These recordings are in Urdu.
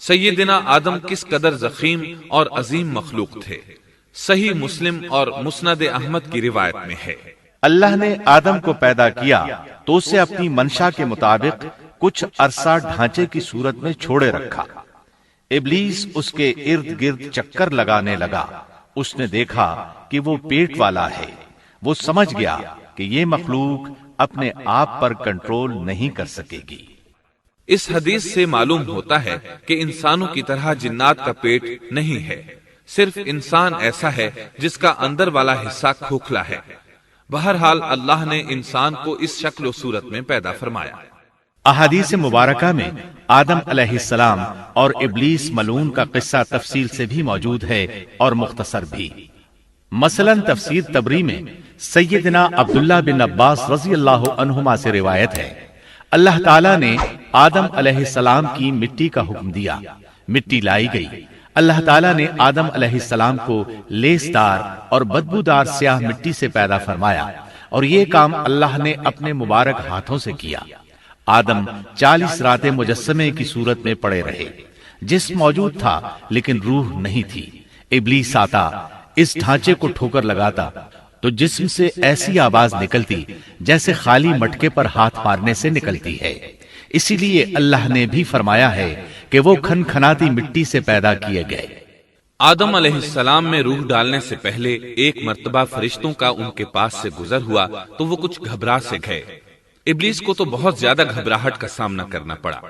سیدنا آدم کس قدر ضخیم اور عظیم مخلوق تھے۔ صحیح مسلم اور مسند احمد کی روایت میں ہے، اللہ نے آدم کو پیدا کیا تو اسے اپنی منشا کے مطابق کچھ عرصہ ڈھانچے کی صورت میں چھوڑے رکھا۔ ابلیس اس کے ارد گرد چکر لگانے لگا۔ اس نے دیکھا کہ وہ پیٹ والا ہے۔ وہ سمجھ گیا کہ یہ مخلوق اپنے آپ پر کنٹرول نہیں کر سکے گی۔ اس حدیث سے معلوم ہوتا ہے کہ انسانوں کی طرح جنات کا پیٹ نہیں ہے، صرف انسان ایسا ہے جس کا اندر والا حصہ کھوکھلا ہے۔ بہرحال اللہ نے انسان کو اس شکل و صورت میں پیدا فرمایا۔ احادیث مبارکہ میں آدم علیہ السلام اور ابلیس ملعون کا قصہ تفصیل سے بھی موجود ہے اور مختصر بھی۔ مثلا تفسیر تبری میں سیدنا عبداللہ بن عباس رضی اللہ عنہما سے روایت ہے، اللہ تعالیٰ نے آدم علیہ السلام کی مٹی کا حکم دیا، مٹی لائی گئی۔ اللہ تعالیٰ نے آدم علیہ السلام کو لیسدار اور بدبودار سیاہ مٹی سے پیدا فرمایا، اور یہ کام اللہ نے اپنے مبارک ہاتھوں سے کیا۔ آدم 40 راتیں مجسمے کی صورت میں پڑے رہے، جسم موجود تھا لیکن روح نہیں تھی۔ ابلیس آتا، اس ڈھانچے کو ٹھوکر لگاتا تو جسم سے ایسی آواز نکلتی جیسے خالی مٹکے پر ہاتھ مارنے سے نکلتی ہے۔ اسی لیے اللہ نے بھی فرمایا ہے کہ وہ کھنکھناتی مٹی سے پیدا کیے گئے۔ آدم علیہ السلام میں روح ڈالنے سے پہلے ایک مرتبہ فرشتوں کا ان کے پاس سے گزر ہوا تو وہ کچھ گھبرا سے گئے۔ ابلیس کو تو بہت زیادہ گھبراہٹ کا سامنا کرنا پڑا۔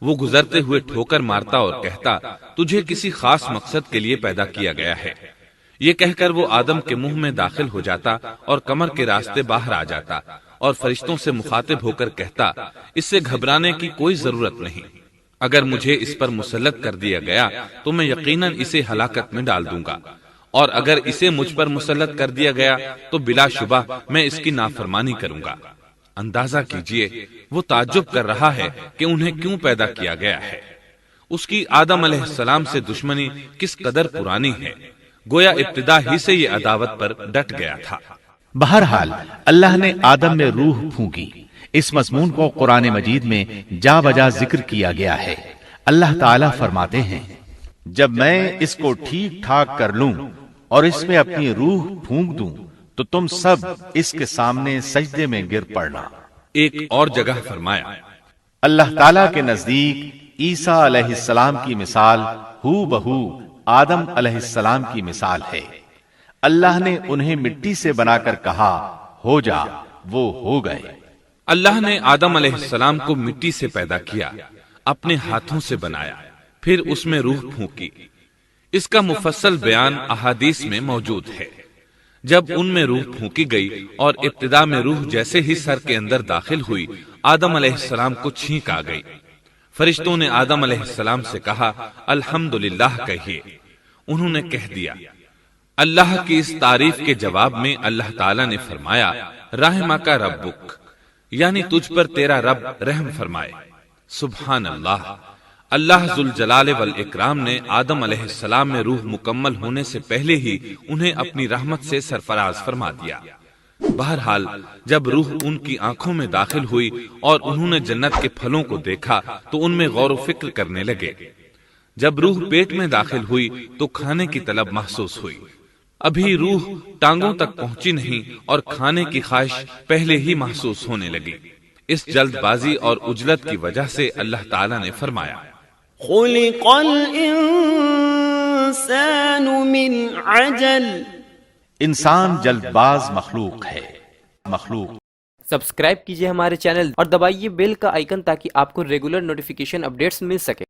وہ گزرتے ہوئے ٹھوکر مارتا اور کہتا، تجھے کسی خاص مقصد کے لیے پیدا کیا گیا ہے۔ یہ کہہ کر وہ آدم کے منہ میں داخل ہو جاتا اور کمر کے راستے باہر آ جاتا اور فرشتوں سے مخاطب ہو کر کہتا، اس سے گھبرانے کی کوئی ضرورت نہیں۔ اگر مجھے اس پر مسلط کر دیا گیا تو میں یقیناً اسے ہلاکت میں ڈال دوں گا، اور اگر اسے مجھ پر مسلط کر دیا گیا تو بلا شبہ میں اس کی نافرمانی کروں گا۔ اندازہ کیجئے وہ تعجب کر رہا ہے کہ انہیں کیوں پیدا کیا گیا ہے۔ اس کی آدم علیہ السلام سے دشمنی کس قدر پرانی ہے، گویا ابتدا ہی سے یہ عداوت پر ڈٹ گیا تھا۔ بہرحال اللہ نے آدم میں روح پھونکی۔ اس مضمون کو قرآن مجید میں جا بجا ذکر کیا گیا ہے۔ اللہ تعالیٰ فرماتے ہیں، جب میں اس کو ٹھیک ٹھاک کر لوں اور اس میں اپنی روح پھونک دوں تو تم سب اس کے سامنے سجدے میں گر پڑنا۔ ایک اور جگہ فرمایا، اللہ تعالیٰ کے نزدیک عیسیٰ علیہ السلام کی مثال ہو بہو آدم علیہ السلام کی مثال ہے۔ اللہ نے انہیں مٹی سے بنا کر کہا، ہو جا، وہ ہو گئے۔ اللہ نے آدم علیہ السلام کو مٹی سے پیدا کیا، اپنے ہاتھوں سے بنایا، پھر اس میں روح پھونکی۔ اس کا مفصل بیان احادیث میں موجود ہے۔ جب ان میں روح پھونکی گئی اور ابتدا میں روح جیسے ہی سر کے اندر داخل ہوئی، آدم علیہ السلام کو چھینک آ گئی۔ فرشتوں نے آدم علیہ السلام سے کہا، الحمدللہ کہیے۔ انہوں نے کہہ دیا۔ اللہ کی اس تعریف کے جواب میں اللہ تعالیٰ نے فرمایا، رحمک ربک، یعنی تجھ پر تیرا رب رحم فرمائے۔ سبحان اللہ، اللہ ذوالجلال والاکرام نے آدم علیہ السلام میں روح مکمل ہونے سے پہلے ہی انہیں اپنی رحمت سے سرفراز فرما دیا۔ بہرحال جب روح ان کی آنکھوں میں داخل ہوئی اور انہوں نے جنت کے پھلوں کو دیکھا تو ان میں غور و فکر کرنے لگے۔ جب روح پیٹ میں داخل ہوئی تو کھانے کی طلب محسوس ہوئی۔ ابھی روح ٹانگوں تک پہنچی نہیں اور کھانے کی خواہش پہلے ہی محسوس ہونے لگی۔ اس جلد بازی اور عجلت کی وجہ سے اللہ تعالیٰ نے فرمایا، خلق الانسان من عجل، انسان جلد باز مخلوق ہے۔ سبسکرائب کیجئے ہمارے چینل اور دبائیے بیل کا آئیکن تاکہ آپ کو ریگولر نوٹیفیکیشن اپڈیٹس مل سکے۔